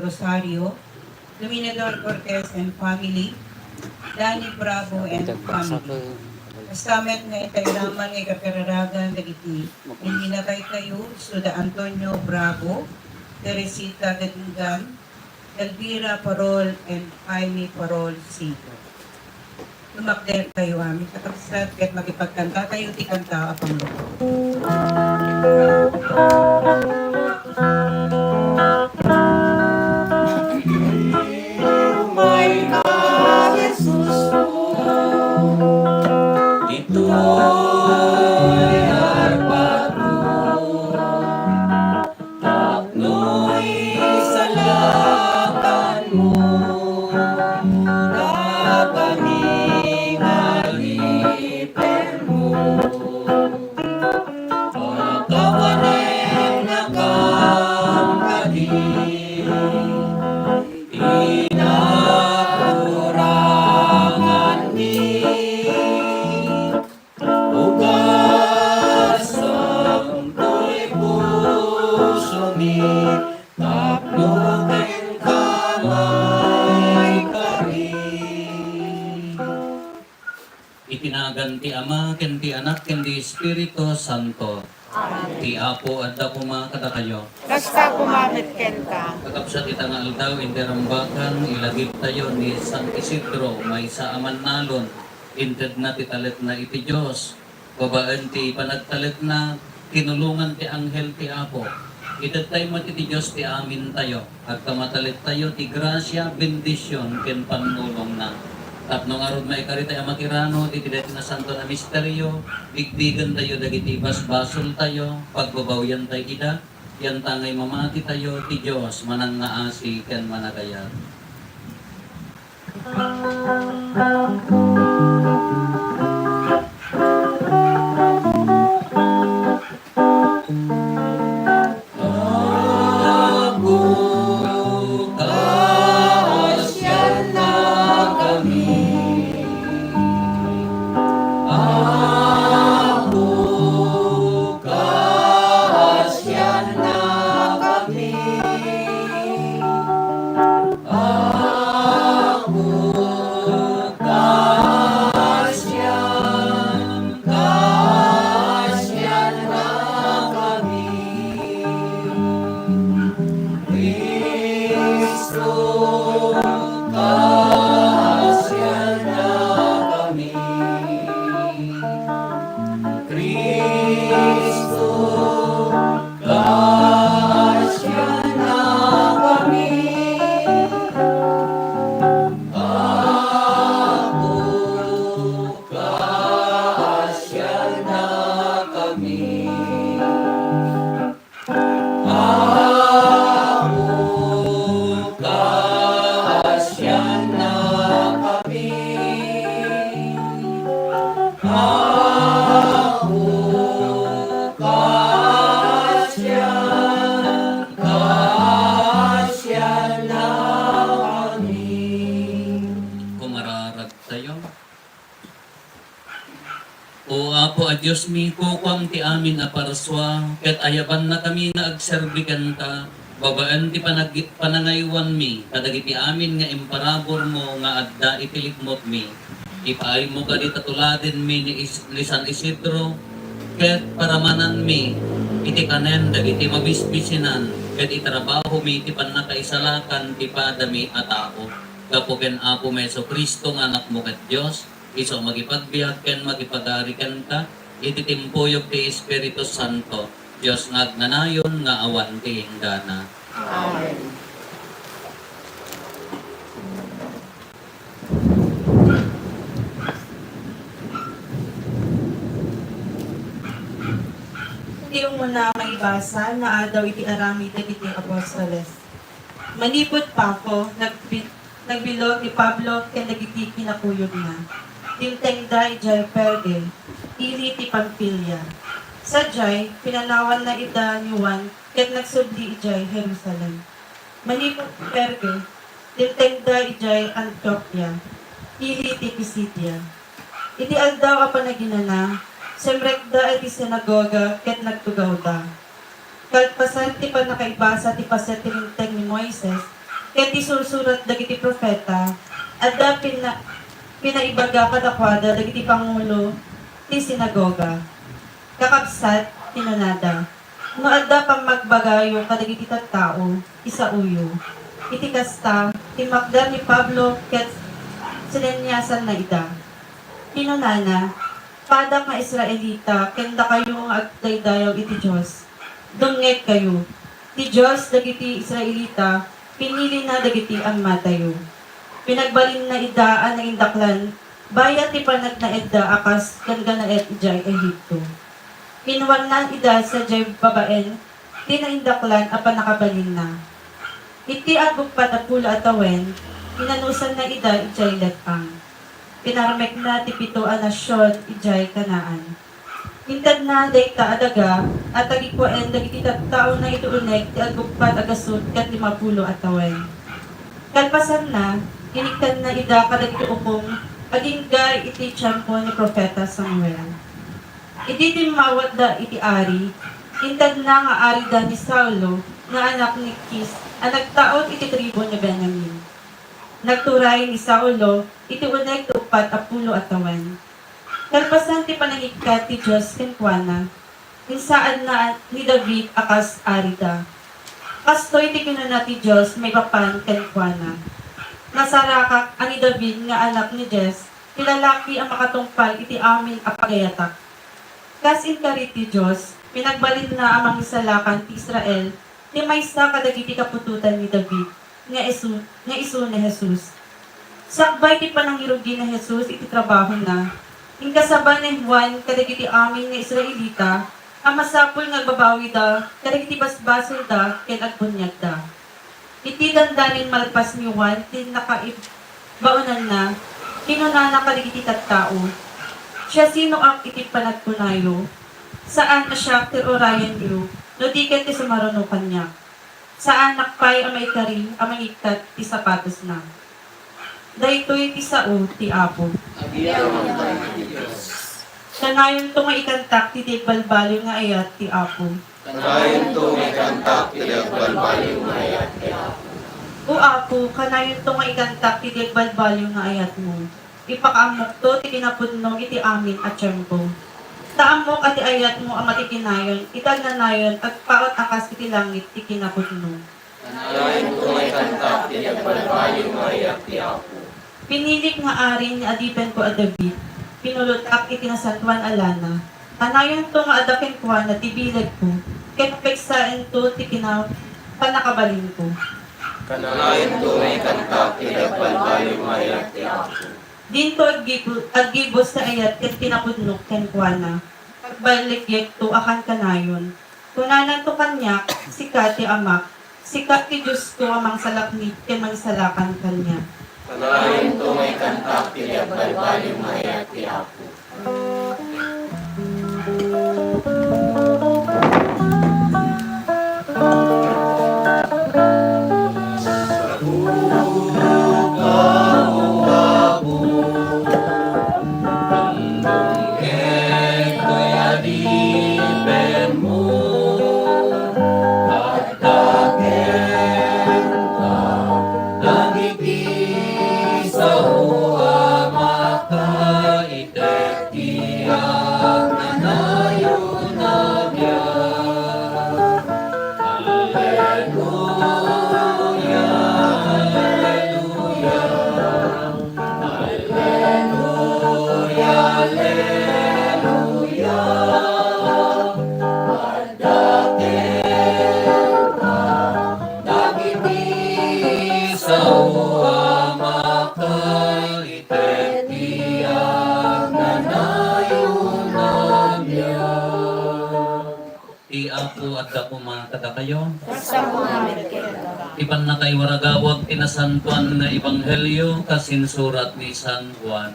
Rosario, Dominador Cortez and family, Danny Bravo and family. Kastamet nga itayraman nga ikakararagan dagiti inminakay kayo Suda Antonio Bravo, Teresita Gadingan, Elvira Parol and Jaime Parol Sigo. Lumakder kayo amin kakabsat kahit magipagkanta tayo ti kanta apang luto. Umay ka, Jesus ko, ito'y harpat mo, tapno'y salakan mo, napangingaliper mo, pagkawanin na kamkadi, inakurangan ni ugas ang tuloy puso ni tapno ken kamay kari. Itinagan ti Ama, ken ti Anak, ken ti Espiritu Santo. Ti Apo adda kuma kadakayo. Basta kumamit ken ka. Kakapsat ita nga aldaw, indirambakan, ilagip tayo ni San Isidro, may sa aman nalon, inted na titalit na iti Diyos, babaan ti panagtalit na, tinulungan ti anghel ti Apo. Ited tayo mati ti Diyos ti amin tayo, at kamatalit tayo ti grasya, bendisyon, ken panulong na. Tapno nga rod maikari tayo makirano, itidet na santo na misteryo, bigbigan tayo dagiti basbasol tayo, pagbabawyan tayo ida, yan tangay mamati tayo ti Diyos, manang ngaasi ken managayat. O Apo a Diyos mi, kukwam ti amin a parswa, ket ayaban na kami na agserbikan ta, babaan ti panangaywan mi, kadagiti amin nga imparabor mo nga adda itilikmot mi. Ipaay mo ka di tatuladin mi ni San Isidro, ket paramanan mi, iti kanen dagiti mabisbisinan, ket itrabaho mi ti panakaisalakan ti padami a tao. Gapuken Apo Meso Kristo nga anak mo ket Diyos, iso magipagbiag ken magipagari ken ta, iti timpuyog ti Espiritu Santo, Diyos nga agnanayon nga awan ti hinggana. Amen. Iti muna maibasa na adaw iti aramid iti apostoles. Manipod pa ako, nagbilog ni Pablo ken nagiti kinakuyog na. Tiltengda ijay Perge, ili ti Pampilya. Sadyay, pinanawan na ida ni Juan, ket nagsubli ijay Jerusalem. Manipod Perge, tiltengda ijay Antioquia, ili ti Pisidia. Iti aldaw a panaginana, semrekda iti sinagoga, ket nagtugaw da. Kalpasan ti panakaibasa ti paset ti linteg ni Moises, ket isursurat dagiti propeta, adda pinaibaga kadakwada dagiti pangulo ti sinagoga. Kakabsat, tinanada. No adda pang magbagayo kadagiti tattao, isauyo. Iti kasta, timakda ni Pablo ket sinenyasan na ida. Tinunana, padak nga Israelita, kenda kayo nga agdaydayaw iti Diyos. Dungeg kayo. Ti Diyos dagiti Israelita, pinili na dagiti ang matayo. Pinagbalin na idaan na indaklan, bayat ti panag na edda akas ganga na et ijay Ehipto. Pinuwanan ida sa jay babaen, ti na indaklan apan nakabalin na. Iti agbukpat at pula atawen, inanusan na ida ijay letang. Pinarmek na ti pito a nasyon ijay kanaan. Hintad na dayta adaga, at agikwaen dagiti tattao na ituunek ti agbukpat agasud kat 50 atawen. Kalpasan na, iniktan na ida kadagiti upong, aging gay iti tiyempo ni Propeta Samuel. Iti timawat da iti ari, hintad na nga ari da ni Saulo, na anak ni Kis, ang nagtaot iti tribo ni Benjamin. Nagturay ni Saulo, iti unek ti upat a 10 atawen. Kalpasan ti panangigkat ti Diyos kenkwana, insaan na ni David akas arida. Kastoy ti kinuna ti Diyos may papan kenkwana. Nasarakak ani David nga anak ni Jess, tilalaki ang makatungpal iti amin a pagayatak. Kas inkari ti Diyos, pinagbalin na amang isalakan ti Israel, ti maysa kadagiti kapututan ni David, nga isu ni Jesus. Sakbay ti panangirugi na Jesus iti trabaho na, ingkasaba ni Juan kadagiti amin nga Israelita, ang masapul nga babawi da, kadagiti basbasol da, ken agbunyag da. Iti dandanin malpas ni Juan, ti nakaibaunan na, kinunana kadagiti tattao. Siya sino ang iti panagpunayo? Saan na siya tirorayan ilo, no di ket ti sumarunukan niya? Saan nakpay ang maikari, ang mangikat ti sapatos na? Daytoy ti sao ti Apo. Kanayon to nga ikantak ti balbaliw nga ayat ti Apo. Kanayon to nga ikantak ti balbaliw nga ayat ti Apo. O Apo, kanayon to nga ikantak ti balbaliw nga ayat mo. Ipakaamok to ti kinapudno iti amin at tiyempo. Taamok at ayat mo ang matikinayon, itagnanayon at paot akas iti langit ti kinapudno. Kanayon to nga ikantak ti balbaliw nga ayat ti Apo. Pinilik nga ari ni adipen ko a David, pinulutak iti nasantuan alana. Kanayon to nga adaken ko na tibilag ko, ket peksaen to ti panakabalin ko. Kanayon to nga ikantak ti balbaliw nga ayat ti Apo. Dinto aggibos na ayat ket pinapudnok ken kuana. Pagbalik to akan kanayon. Kunanan to kanyak, sikat ti amak, sikat ti Diyos to amang salaknit ken mangsalakan kanya. Kanayon to nga ikantak ti balbaliw nga ayat ti Apo. Ti Apo at dako mga kadakayo. Basta po namin kenda. Iban na kay waragawag tinasantuan nga ebanghelyo kasinsurat ni San Juan.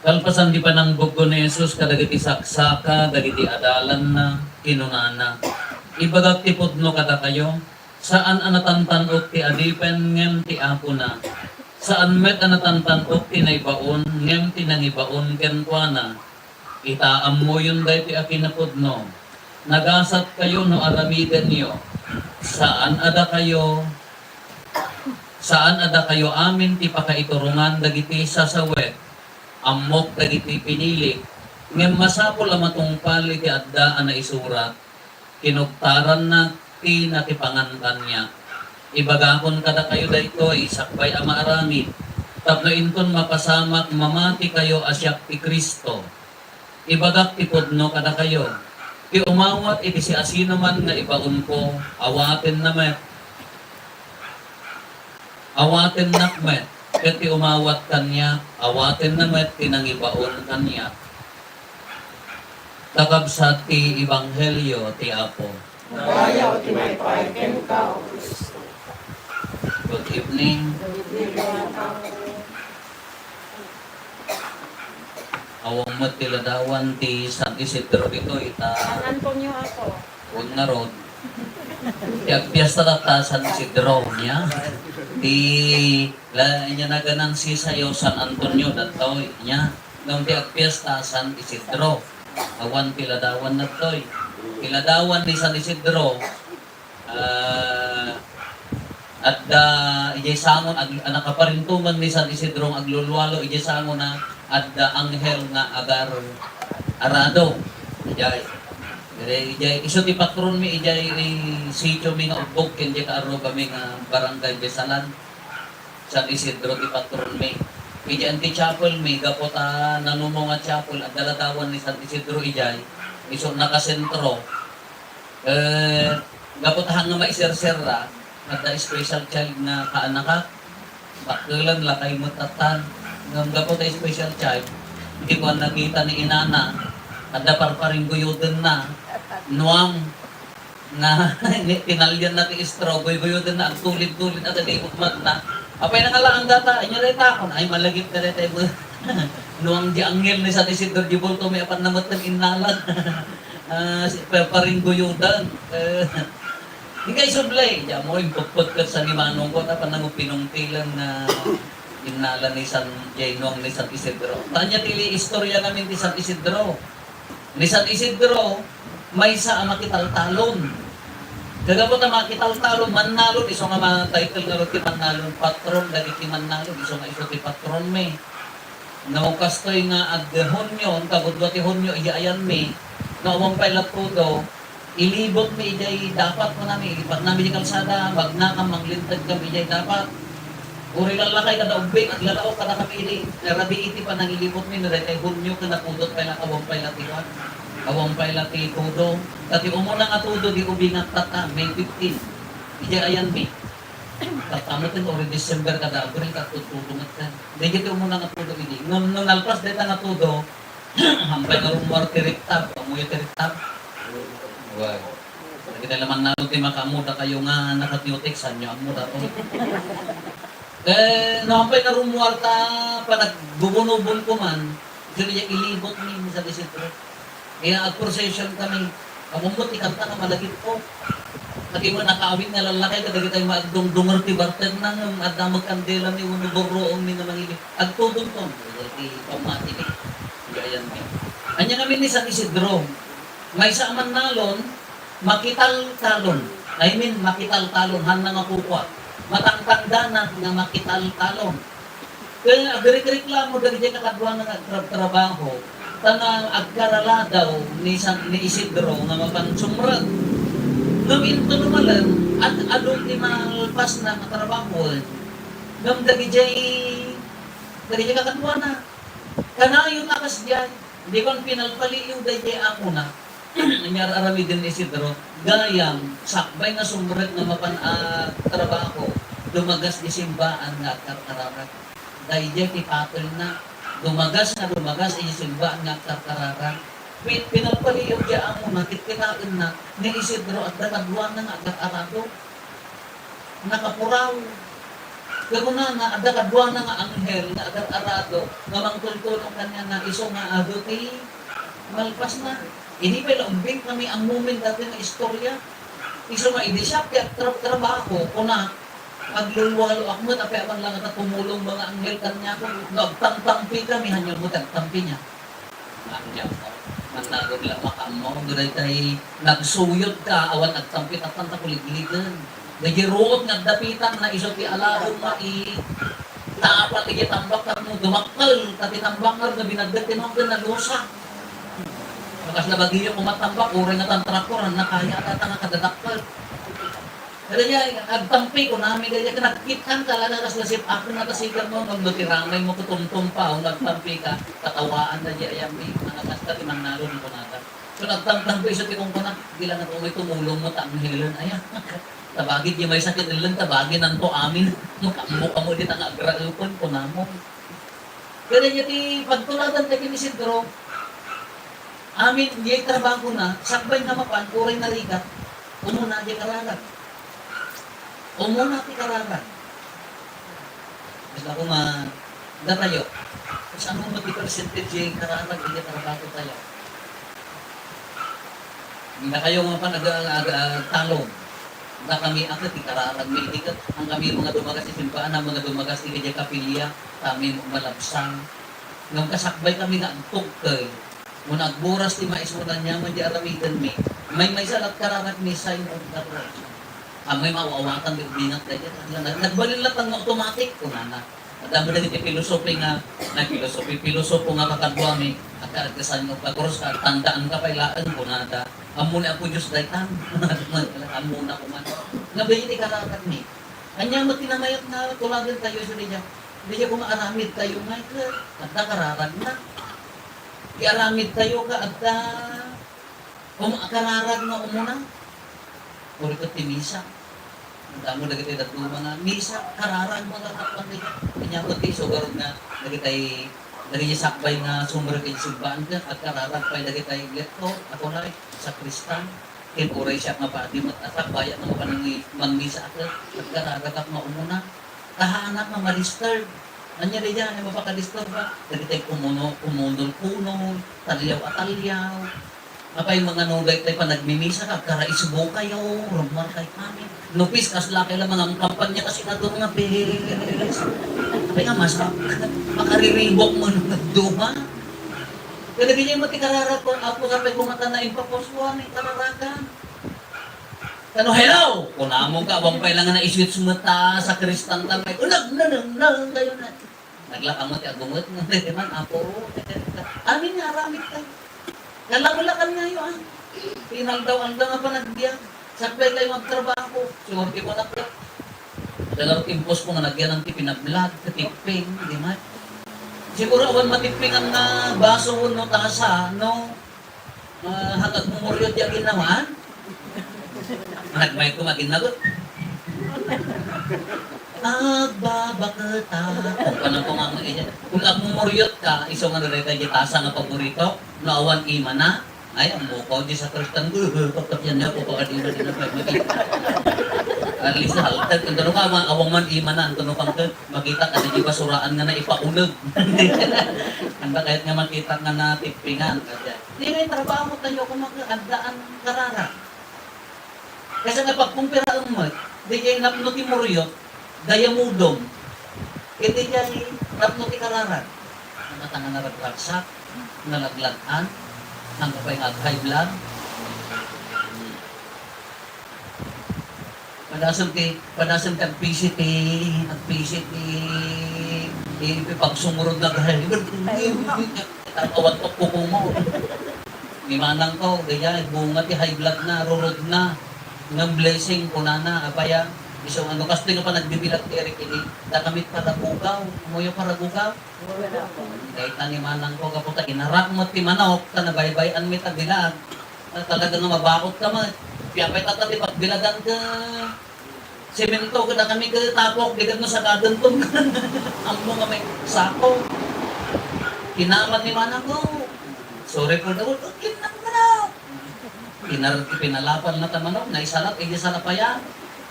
Kalpasan di pa ng bugo ni Jesus kadagiti saksaka, dagiti adalan na, kinunana. Ibagak ti pudno kadakayo, saan anatantanok ti adipen ngem ti Apo na. Saan met anatantanok ti naibaon ngem ti nangibaon kenkwana. Itaam mo yun dahi ti akinapudno. nagasat kayo no aramiden niyo. Saan ada kayo amin ti pakaiturungan dagiti sasawet. Ammok dagiti pinili. Ngem masapol ang matungpal iti adda na isurat. Kinuktaran na ti natipangan kanya. Ibagakon kada kayo daytoy sakbay ang maaramid. Tapno inton mapasamak mamati kayo asyak ti Kristo. Ibagak ti pudno kada kayo. Ti umawat iti si asino man nga ibaon ko, awaten na met. Awaten nakmet. Ket ti umawat kanya, awaten na met tinangibaon kanya. Takabsat ti Ebanghelyo ti Apo. Ayaw tinaypay ken ka, Kristo. Good evening. Awang mo tiladawan ti San Isidro dito ita San Antonio ako. huwag na road. Tiag piyesta ta San Isidro niya. Inya na ganan si sayo San Antonio datoy niya. Nung tiag piyesta San Isidro. Awan tiladawan na toy. Tiladawan ni San Isidro. At ijay sangon nakaparintuman ni San Isidro ang aglulwalo ijay sangon na at anghel nga agar arado ijay iso ti patron mi ijay sitio mi nga ubog ken ka aro kami nga barangay Besalan San Isidro ti patron mi ijay anti chapel mi gapot nanumo nga chapel at daladawan ni San Isidro ijay iso nakasentro gapot hanga maiserserra at special child na kaanaka bakulan lakay mutatan ng gapot ay special child hindi ko nakita ni inana at daparparing guyodin na nuang na tinalyan natin istro guyodin na ang tulid-tulid at hindi ukmat na apay nakalaan data inyo rin takon ay malagip na rin tayo nuang di anghel ni San Isidro di bulto may apat namot ng inalan paring guyodan hindi kayo sublay. Diyan mo, impupot ka sa limanong ko na panang pinungtilan na inala ni San Jainong ni San Isidro. Tanya tili istorya namin ni San Isidro. Ni San Isidro, may sa makitaltalon. Kagabot na makitaltalon, manalon, iso nga mga title nga rin ti manalon, patron, dagiti manalon, iso nga iso ti patron me. Naukastoy nga honyo, kabudwa ti honyo, iyayan me, nawang pailat po do, ilibot mi ijay dapat mo namin ilipat namin yung kalsada wag na kang manglintad kami ijay dapat uri lalakay kada ubbing at lalao kada kami ili rabi iti pa nang ilibot mi nire kay hunyo ka napudot pa lang awang pailatiwan awang pailati tudo kati umuna nga tudo di ubing at tata May 15 ijay ayan mi tatamot yung uri December kada uri katutulungat ka di jiti umuna nga tudo ini nung nalpas deta nga tudo hampay nga rumor tiritab amuyo tiritab wag. Kita laman na ti makamuda kayo nga nakatiotik sa inyo amuda to. Nampay na rumuarta pa nagbubunubon ko man. Sino niya ilibot ni sa Isidro. Kaya at procession kami. Amumot ikanta ka malagit ko. Lagi mo nakaawit nga lalaki kadagi tayo maagdungdungar ti barten na at na magkandela ni uniboroong ni naman ili. At tudong ko. Di pamati ni. Gayan ni. Anya kami ni San Isidro. May sa manalon, makital-talon. I mean, makital-talon, hanang akukwa. Matangtangda na nga makital-talon. Kaya agreklamo dali dyan nakadwa nga trabaho. Tanang agkarala daw ni Isidro nga mapansumrag. Nung ito numalan, at adong ni malpas na katrabaho. Nung dali dyan kakadwa na. Kanayon nakas dyan. Di kon pinalpaliw dahil ako na. Nangyari aramidin ni Isidro, gayang sakbay na sumret na trabaho, dumagas di simbaan nga karkararat. Dahil di patol na, dumagas di simbaan nga karkararat. Pinalpaliw diya ang nakitinain na ni Isidro at nakadwa na nga karkarado. Nakapuraw. Pero na ada kadwa na nga anghel na karkarado, nga mangtultulong kanya na iso nga aduti, malpas na. Ini pa umbing kami ang moment dati ng istorya. Iso nga, hindi siya kaya trabaho ko na maglulwalo ako mo, tapi abang lang at tumulong mga anghel kanya ko. Nagtamtampi kami, hanyang mo tagtampi niya. Managod lang makamo, doon tay nagsuyod ka, awan nagtampit at ang takuligligan. Nagiruot, nagdapitan na iso ti alahon ma tapat igi tambak ka mo dumakal, tapi tambak ka na binagdat tinonggan na lusa. Bakas na bagiyo kumatambak, uray nga tantrakor, nakaya ka nga kadadakal. Pero niya, agtampi ko namin, kaya nakikitkan talaga kas lasip ako na tasigan mo, nung tiramay mo kutumtum pa, kung nagtampi ka, katawaan na niya, ayami, mga kasta, timang naroon ko nata. So nagtampi sa tikong ko na, hindi lang ako may tumulong mo, tanghilan, ayan. Tabagid niya may sakit nilang, tabagin ang to amin, mukha mo dit ang agralupon ko na mo. Pero niya, pagtuladan tayo ni Isidro, amin, niya trabaho na, sakbay na mapan, kuray na rigat, umuna niya karagat. Umuna ti karagat. Basta ko datayo. Saan mo mati-percentage yung karagat, hindi trabaho tayo. Hindi na kayo nga pa nag-talong. Na kami ako ti karagat, may ikat. Ang kami mga dumagas sa simpaan, ang mga dumagas ti kanya kapilya, kami malabsang. Nung kasakbay kami na antok kay. Muna agburas ti maisunan niya, madi aramidan mi. May salat karagat mi sign of the cross. May mawawatan ng binat na dyan. Nagbalin lang ang automatic kung na. Dami na iti filosofi nga, filosopo nga kakadwa mi, at kaagkasan ng pagkuros ka, tandaan ka pailaan ko na ta. Amuna ako Diyos daytan. Amuna ko man. Nabayin ikarakat mi. Kanya mo tinamayat na tulagan tayo sa niya. Hindi siya kumaaramid tayo nga ka. At nakararag na. Iaramid tayo ka at kumakararag na umuna. Puri ko timisa. Ang damo na kita datong mga misa, kararang mga kapag kanya ko ti sugarod nga nagitay sakbay nga sumber kay simbaan ka at kararang pay nagitay leto ako na sa Kristan kin uray siya nga pati at bayan nga panangi mangmisa at kararagak nga umuna kahanak nga ma-disturb. Anya rin yan, yung mapaka-disturb ba? Nagitay puno, talyaw at talyaw. Apay mga nungay tayo pa nagmimisa ka, karaisubo kayo, rumar kayo kami. Nupis, kaslaki lang mga kampanya kasi na doon nga, bilis. Apay nga, mas makariribok mo nung nagduma. Kaya ganyan mo tikarara ko, ako kapay kumata na impaposwa, may kararagan. Ano, hello! Kung namong ka, wampay lang na iswitch mata sa Kristan lang, may unag, kayo na. Naglakamot, agumot, man, apo, amin nga, aramit kayo. Nalakulakan nga yun, Pinaldaw-aldaw nga pa nagbiyan. Sakbay kayo magtrabaho. Sumurti ko na po. Dagang impos ko nga nagyan ng tipinablag, katiping, di man. Siguro awan matiping ang baso no tasa, no? Hanggang mumuryot yung ginawan. Nagmay ko maginagot. Agbabakata. Kung ka na po nga mga kung agmumuryot ka, isang nga rin tayo tasa nga paborito, naawan ima na, ay, ang bukaw di sa Kristan ko, kapag yan niya po, pakadina din ang magkita. At least haltag, kung gano'n ka, awang man ima na, ang tanong kang makita ka, di basuraan nga na ipaunog. Handa kahit nga makita nga na tipingan. Hindi nga yung trabaho tayo kung mag-andaan karara. Kasi nga pagkumpiraan mo, di kayo napnuti muryot, dayamudong. Hindi niya napnuti karara. Namatanga na ragraksak, nalaglagan, ang kapay nga high blood. Padasam kag PCT, pagsumurod na kahit, awat ko kuko mo. May manang ko, kaya bunga ti high blood na, rurod na, ng blessing ko na, apaya, isang ano, kasi nga pa nagbibilat ti Eric, nakamit para bukaw, umuyo para bukaw. Kahit na ni manang ko, kaputa, inarak mo ti manok, ka nabaybayan mi tabilag, talaga nga mabakot ka man. Kaya pa'y tatati pagbilagan ka, semento ka na kami katapok, bigat mo sa kadantong ka. Ang mga may sako. Kinamat ni manang ko. Sorry for the word, kinang manok. Pinalapan na ta manok, naisalap, salap pa yan.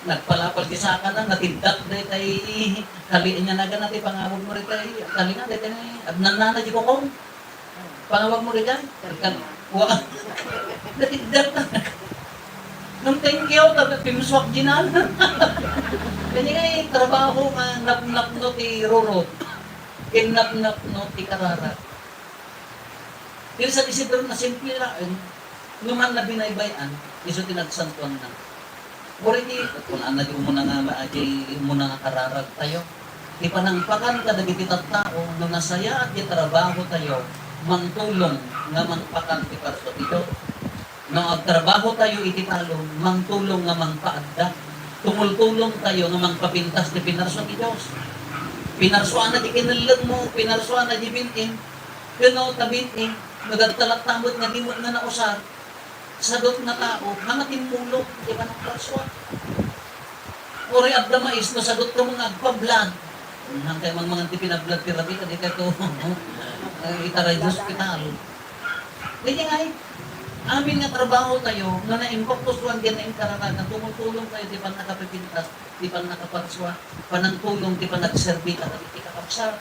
Nagpalapal ti saka na, natindak day tay kaliin niya na ganati, pangawag mo rin tay, kali nga day tay, nanana di ko kong. Pangawag mo rin yan, natindak na. Nung thank you, pimuswak ginan. Kanya nga trabaho nga nap-nap no ti rurot. Kinap-nap no ti karara. Yung sa Isidro na simple lang, numan na binaybayan, iso tinagsantuan na. Uri di, kung anad yung muna nga maagi, muna nga kararag tayo. Di panangpakan ka dagiti tao, no nasaya at trabaho tayo, mangtulong nga mangpakan ti parso dito. No agtrabaho tayo iti talong, mangtulong nga mangpaadda. Tumultulong tayo nga mangpapintas ti pinarso ti Diyos. Pinarsuan na di kinalag mo, pinarsuan na di bintin, kuno tabintin, nagagtalak tamot nga di mo nga nausar, sadot na tao, hangatin mulong, di ba ng parsuan? Uri abda mais, no sadot ka mga agpa-blood. Hangkay mga tipinablood therapy, di ka ito, itaray sa hospital. Kaya nga amin nga trabaho tayo, nga na-impoktusuan din na inkararagan, tumutulong tayo, di pa nakapipintas, di pa nakaparswa, panangtulong, di pa nagserbi ka, di ka kapsar.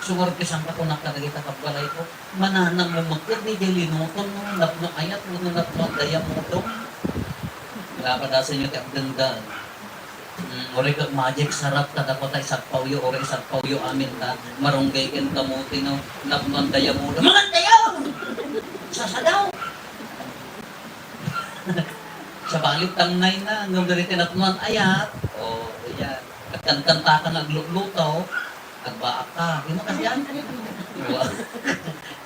Sumorte sang ako nakaragita kapalay ko, mananang mo magkit, di di linuton mo, napno ayat mo, napno daya mo dong. Wala pa dasan nyo kaya ganda. Ori kag magic sarap kada ko tayo sakpawyo, ori sakpawyo amin ka, marunggay ken kamuti no, napno daya mo dong. Mga daya! Sasadaw! Sa balik tangay na, hanggang ganito tinatnuan ayat, o yan, kanta ka nagluluto, agbaak ka, hindi mo kasi yan.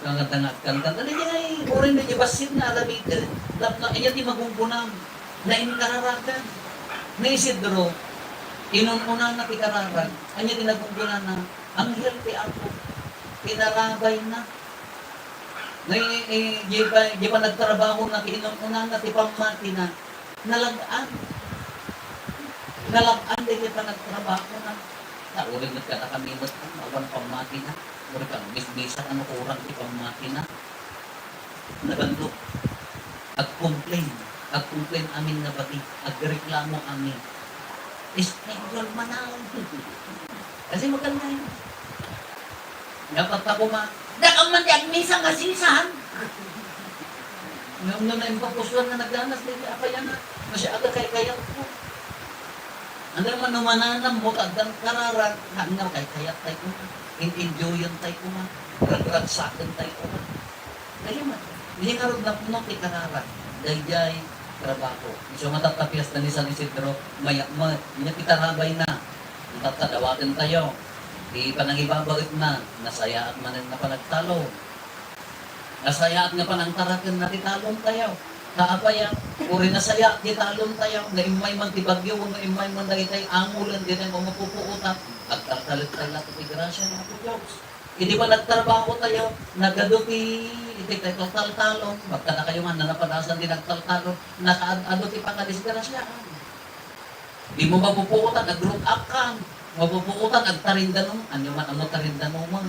Kanta, dali niya ay, orin na niya basit na alamig, ayan di magugunang, na inkararagan. Na Isidro, inununan na pikararan, anya di nagugunan na, ang healthy ako, pinarabay na. Di pa nagtrabaho na kiinunan na tipang mati na nalagaan. Nalagaan din di pa nagtrabaho na. Ulit na ka nakamimot ka, awan pang mati na. Ulit ka, bisbisa ka kurang tipang mati na. Nagandok. Ag-complain amin na bati. Ag-reklamo amin. Schedule manaw. Kasi maganda yun. Dapat ako dakang man diyan, minsan kasisan. Nung na-impokusyon na nagdanas, apa yan na, masyaga kaya ko. Ano naman numananam mo, kagdang kararag, hangaw kaya tayo ko, in-enjoyan tayo ko man, rag-ragsakan tayo ko man. Kaya man, hindi nga rin napunok ikararag, dayjay, trabaho. So matatapias na ni San Isidro, pitarabay na, tatadawatin tayo. Di pa nang ibabalik na, nasaya at manan na panagtalo. Nasaya at nga panangtarakan na titalong tayo. Kaapaya, uri nasaya at titalong tayo. Naimay man tibagyo, naimay man dahil tayo angulan din ang mga pupuutak. At tartalit tayo natin tigrasya na po Diyos. Hindi pa nagtrabaho tayo, nagaduti, iti tayo taltalong. Baka na kayo man, nanapadasan din nagtaltalong, nakaado ti pakadisgrasya. Di mo mapupuutak, nag-group up ka. Mapupuutan ag tarindanong, ano man ang tarindanong man.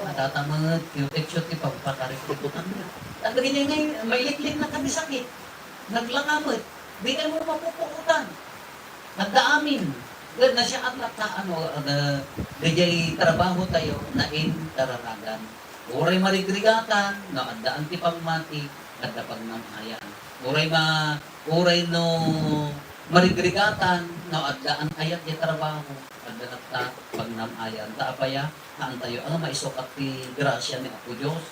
Natatamad, cute-cute, pagpakarikututan mo. Ang ganyan ngayon, may liklik na kami sakit. Naglangamot. Di kayo mo mapupuutan. Nagdaamin. Ganyan na siya at gajay trabaho tayo na tararagan. Uray marigrigatan, na adaan ti pagmati, kada pagnamhayan. Uray no marigrigatan, no adaan ayat di trabaho, adaan ta pagnamayan, taapaya, haan tayo, ang maisukat ti grasya ni Apo Diyos,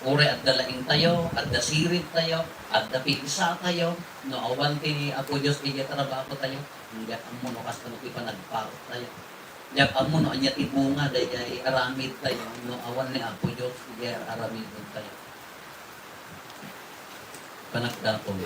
ure at dalaing tayo, at dasirip tayo, at dapigsa tayo, no awan ti Apo Diyos, di trabaho tayo, hanggat ang muno kas na ipanagparo tayo. Yak ang muno, anyat ibunga, dahil aramid tayo, no awan ni Apo Diyos, di aramid tayo. Panagdapong.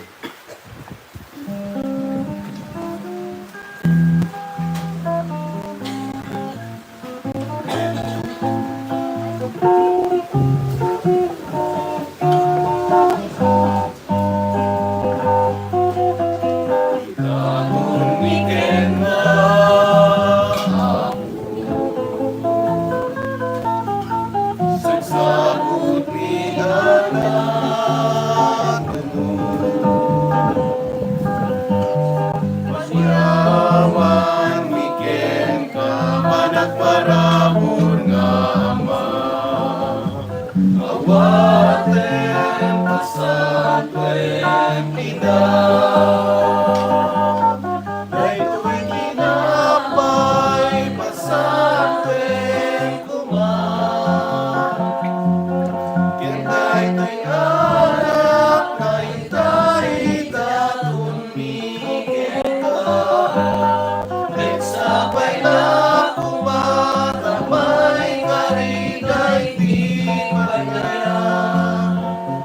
Nagsabay na kumata may karigay di kanyaya.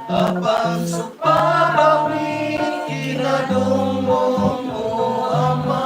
Apang supabawin kinadumong mo Ama.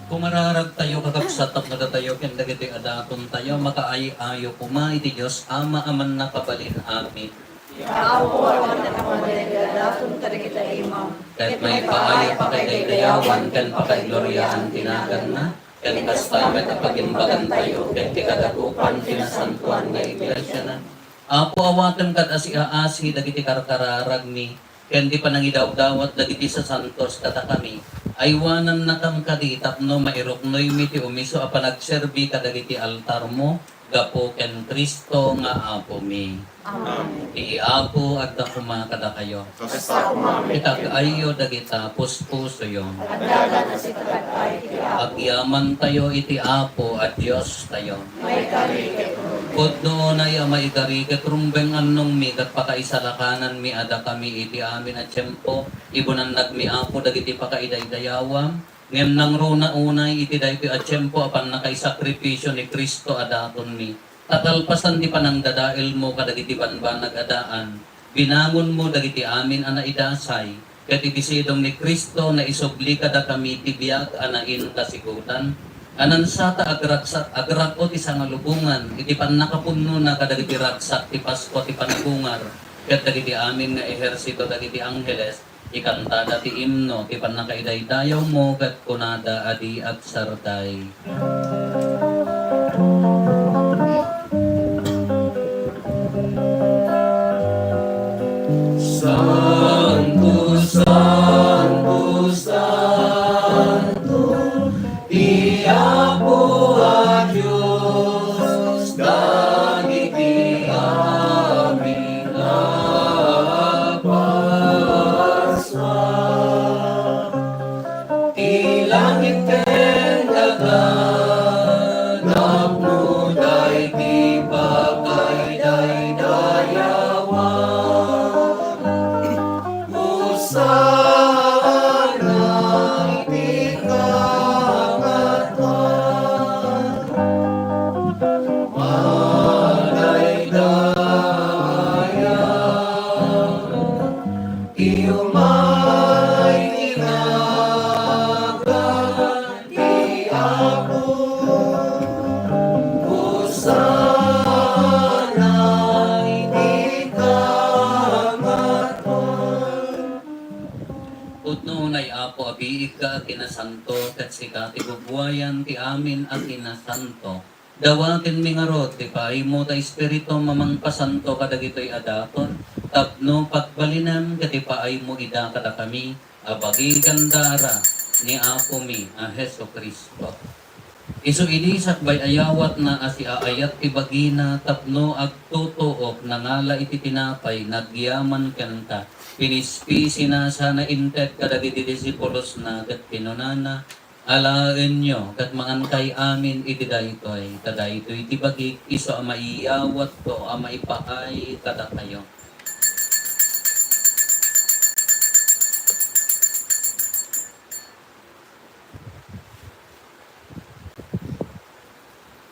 Kung mararag tayo kakabsatap na tayo, kendagiti adaton tayo, makaayo kuma, iti Diyos, ama aman na kabalin amin. Yaapo ang natamaligadaton tarikita imam. Kahit may paayo pa kay dayawan, kan pa kay Gloria ang tinagan na, kan kastamet at pagimbagan tayo, kan tikadakupan, kinasantuan nga iglesia na. Apo awatan kat asi-aasi, dagiti karkararag ni, kan di pa nangidaw-dawat, dagiti sa santos kata kami, aywanan na kam kadi, tapno mairoknoy miti umiso, apanagserbi kadagiti altar mo, gapo ken Kristo nga apo mi. Amen. Iaapo at dakuma kada kayo. Kasta kumamit Kitag-ayo dagita puspuso yon. At dadan na si tatay At yaman tayo iti apo at Diyos tayo. may karikit. Kod doon ay maikariket rumbeng anong mi kat pakaisalakanan mi ada kami iti amin at tiyempo. Ibunan nagmi apo dagiti pakaidayawam. Ngem nang runa unay iti dayto at tiyempo apan nakaisakripisyo ni Kristo adaton mi. Tatalpasan di panang dadail mo kadagiti banbanag adaan. Binangon mo dagiti amin ana idasay. Ket itisidong ni Kristo na isubli kada kami tibiyag anain kasikutan. Anansata agrakot isang alubungan. Iti pan nakapunno na kadagiti ragsak ti Pasko ti panagungar. Ket dagiti amin nga ehersito dagiti angheles. Ikantada ti imno ti pan nakaidaydayaw mo ket kunada adi at sarday. Santo, Santo, Santo, Iapo a Diyos, dagiti amin napaswa. Ilangit ken dagan, napno dayti pagkaidaydayawan. Sana itikangatan, malaydaya, iyo may tinagan, ti Apo. Sana itikangatan. Utno ay apo abiig ka kinasanto ket sika ti bubuayan ti amin at kinasanto. Dawaken mi ngarot ti paimo ta espiritu mamang pasanto kadagitoy adaton. Tapno pagbalinam ket ti paaymo ida kada kami abagi gandara ni apo mi a Heso Kristo. Isu ini sakbay ayawat na asiaayat ti bagina tapno agtutuok nangala iti tinapay nagyaman kanta. Pinispisi na sana intet kadagiti disipulos na ket pinunana alaen nyo ket mangantay amin iti daytoy kadaytoy ti bagik iso a maiyawat to a maipaay kada kayo.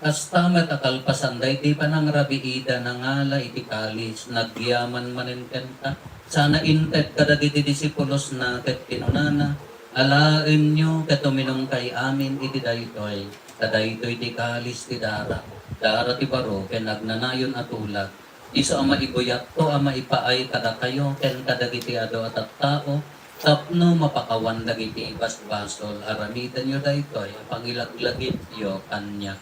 Kastamet akalpasan dayti panang rabiida nangala iti kalis nagyaman manen kenta sana intet kadagiti disipulos na ket kinunana alaen nyo ket tuminong kay amin iti daytoy kadaytoy ti kalis ti dara ti baro ken nagnanayon atulag iso ang maibuyat to ang maipaay kada kayo ken kadagiti ado at tao tapno mapakawan dagiti basbasol aramitan nyo daytoy pangilaglagit yo kanya.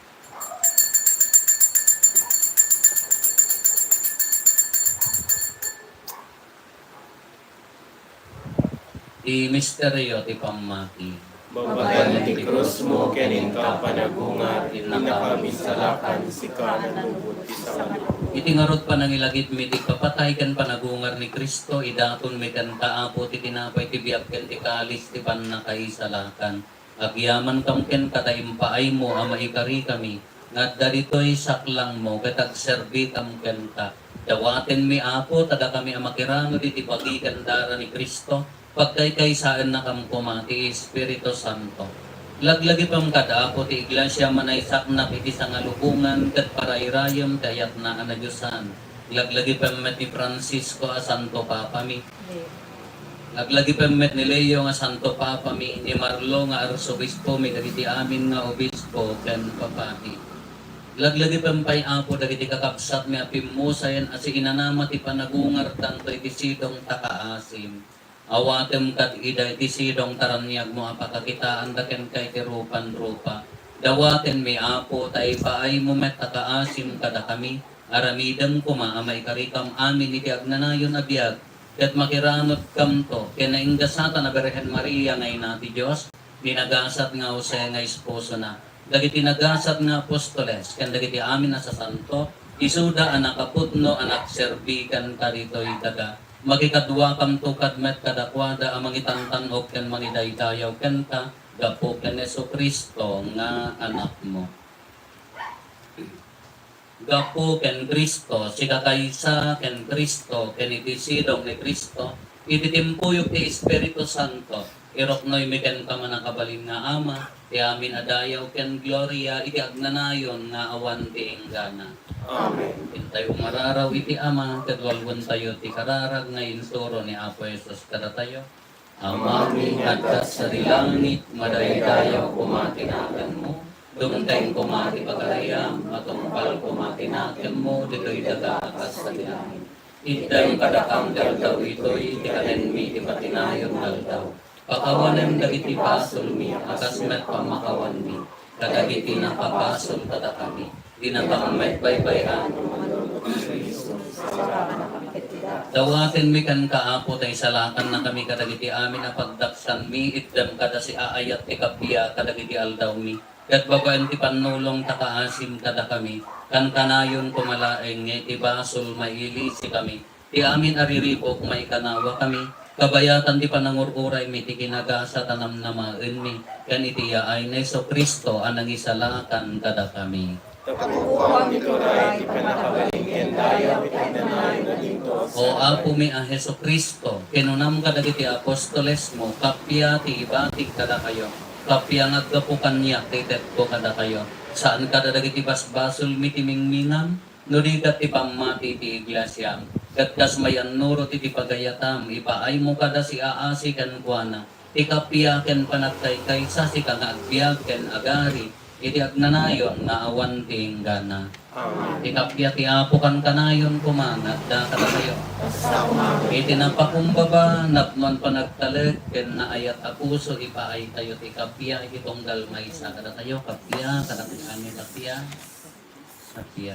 Di misteryo ti pamati. Babagan ti krus mo keninta panagungar, inakamisalakan si kanan buti sa malubot. Iti ngarot pa nangilagit mi ti kapatay kan panagungar ni Kristo, idaton mi kan kaapo ti tinapay ti biag ken ti kalis ti pannakaisalakan. Agyaman kam ken kataimpaay mo a maikari kami, ngadda ditoy saklang mo ket agserbi kam ken ta. Dawaten mi apo tada kami a makirano iti bagikan dara ni Kristo. pagkaykaysaan na kam kumati Espiritu Santo. Laglagi pam kada po ti iglesia manaysak na iti sa ngalubungan kat parayrayam kayat na anadyusan. Laglagi pam met ni Francisco a Santo Papa mi. Laglagi pam met ni Leo nga Santo Papa mi, ni Marlo nga Arsobispo mi dagiti amin nga obispo ken papati. Laglagi pempay apo dagiti kakabsat mi apimusayan asi inanama ti panagungar tanto iti sidong takaasim. Awatem kat ida iti sidong taranyag mo apakakitaan daken kay tirupan rupa. Dawaten mi apo tay paay mo met takaasim kada kami. Aramidem kuma amay karikam amin iti agnanayon abiyag. Ket makiranot kam to kenainggasata na Birhen Maria ngay nati Dios. Dinagasat nga Jose nga esposo na. Dagiti nagasat nga apostoles ken dagiti amin na sa santo. Isuda anak kaputno anak serbikan kaditoy daga. Magikadwa kam tukad met kadakwada amang itantanok ken mangidaydayaw ken ka gapo ken Jesucristo nga anak mo. Gapo ken Kristo sika kaysa ken Kristo ken iti sidong ni Kristo iti timpuyok ti Espiritu Santo iroknoy mi ken ka manakabalin nga ama ti amin adayaw ken gloria iti agnanayon nga awan ti enggana. Amen. Intay umararaw iti ama, kadwalwan tayo ti kararag na insuro ni Apo Jesus kada tayo. Ama mi nga sa rilangit, madaydayaw kumatinakan mo. Dumtay kumati pagkarayam, matungpal kumatinakan mo, dito'y dagakas sa dilangit. Itay kadakang daldaw ito'y, tikanen mi ti patinayon daldaw. Pakawanan dagiti pasol mi, akas met pamakawan mi. Kadagiti nakapasol kada kami. Dinapangmet baybayan. Dawaten mi kan kaapo tay salakan na kami kadagiti amin a pagdaksan mi iddam kada si aayat ti kapiya kadagiti aldaw mi. Ket babaen ti panulong takaasim kada kami. Kan kanayon kumalaeng ti basol maili si kami. Ti amin ariribok may kanawa kami. Kabayatan ti panangururay mi ti kinagasa tanam namaen mi. Kan iti yaay na Kristo anang isalakan kada kami. Tapukuang nito ray, ipanakabalingin tayo, itinanayon na dito. O apo mi a Heso Kristo, kinunam ka dagiti apostoles mo, kapya ti ibatik kada kayo. Kapya naggapukan niya, titet ko kada kayo. Saan kada dagiti basbasol mi timingmingan? Nurigat ti pamati ti iglesia. Gatkas mayan nuro ti pagayatam, ipaay mo kada si aasi kan kuana. Ti kapya ken panagkay kaysa si kang agbiag ken agari. Iti agnanayon nga awan ti enggana. Amen. Ikapya ti apo kan kanayon kumanat da kada kayo. Iti napakumbaba napman panagtaleg ken naayat a puso ipaay tayo ti kapya iti tunggal maysa kada tayo kapya kada kami kapya. Kapya.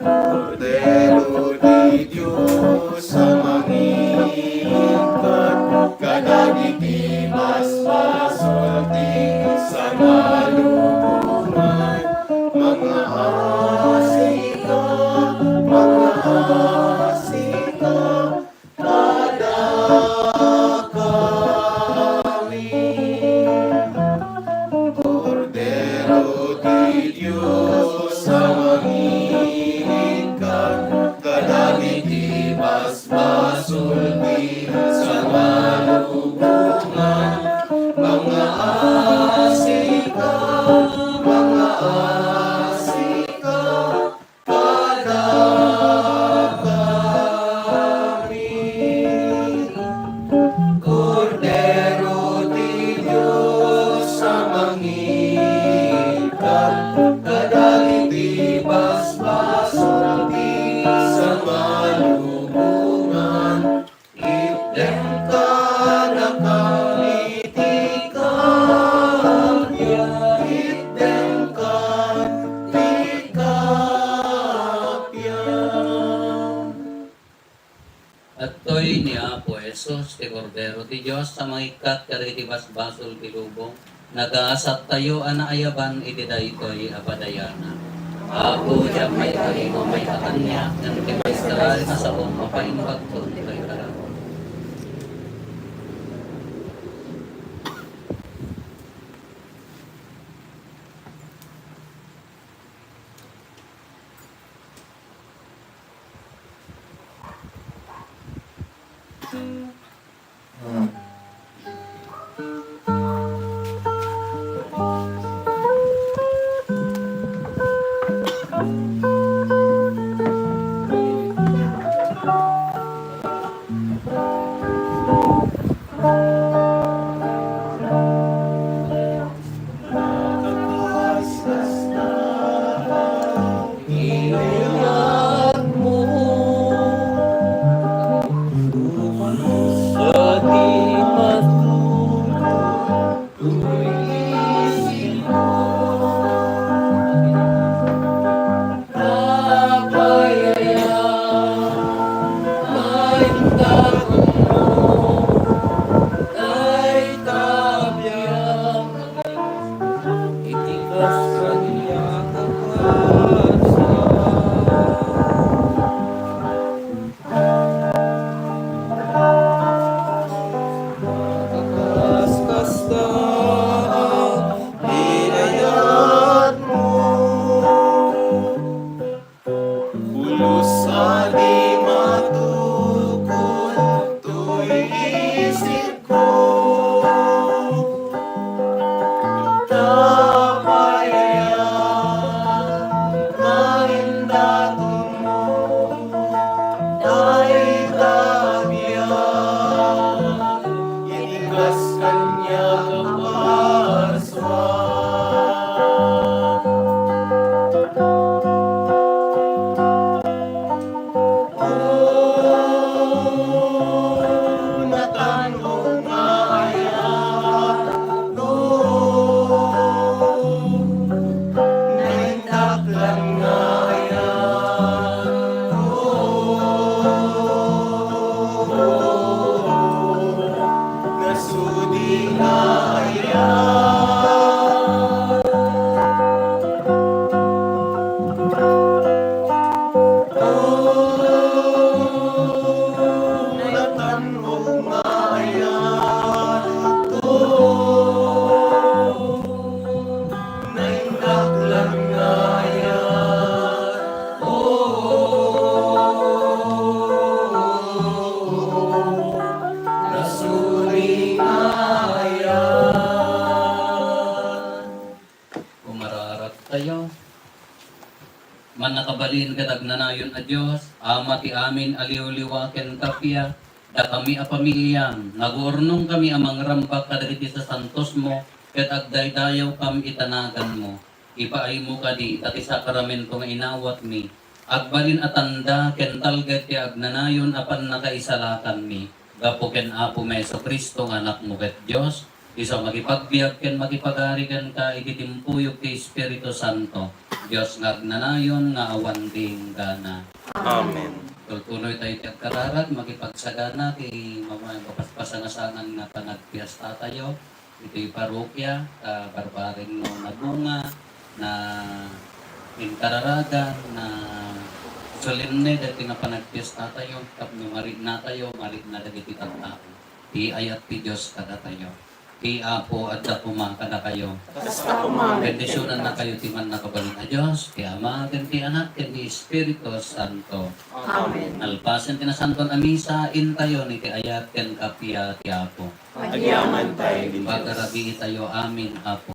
Cordero di Diyos sa mangikat, kadagiti basbasolti sa malubungan. Mga asika, kada kami. Cordero di Diyos sa mangikat, kadagiti basbasolti sa malubungan. Mga asika, kada kami. Cordero di Diyos sa mangikat, kadagiti basbasolti sa malubungan. Ipdem ka na kami ti kapya, ipdem ka ti kapya. At to'y ni Apo Jesus, ti Cordero ti Diyos, sa mangikat kadagiti basbasol ti lubong, nagaasat tayo anaayaban iti daytoy apadayana. Apo jam may kalimo may katanya, ng tibay sa na sa mapainbag to, tibay kararo. Natanong maya to naindaklan ngaya nasuri ngaya. Kumararat tayo. Man nakabalin katag nanayon a Diyos, ama ti amin aliw-liwaken kapya, da kami apamiiyam, nagurnong kami amang rambak kadagiti sa santos mo, ket agdaydayaw kami itanagan mo. Ipaay mo kadi, tati sakramento nga inawat mi. Agbalin atanda, ken talget ti agnanayon apan nakaisalakan mi. Gapo ken Apo Meso Kristo nga anak mo ket Diyos, isa makipagbiag ken makipagari ken ka ititimpuyog ti Espiritu Santo. Diyos nga agnanayon nga awan ding gana. Amen. Tultuloy tayo ti agkararag, makipagsagana ti mapaspasangasangan nga panagpiasta tayo. Ito'y parokya, barbaring no nagunga, na inkararagan, na solemne, dati nga panagpiasta tayo, tapno marit na tayo, marit na dagiti tatao. Ti ayat ti Diyos kada tayo. Ti Apo at Dakuma kada kayo. Basta kumalit. Bendisyonan na kayo ti man nakabalin na Diyos, ti Ama, ken ti Anak, ken ti Espiritu Santo. Amen. Alpasen ti nasanton a misa, intayo ni ti ayat ken kapya ti Apo. Agyaman tayo din Diyos. Pagkarabi tayo amin, Apo.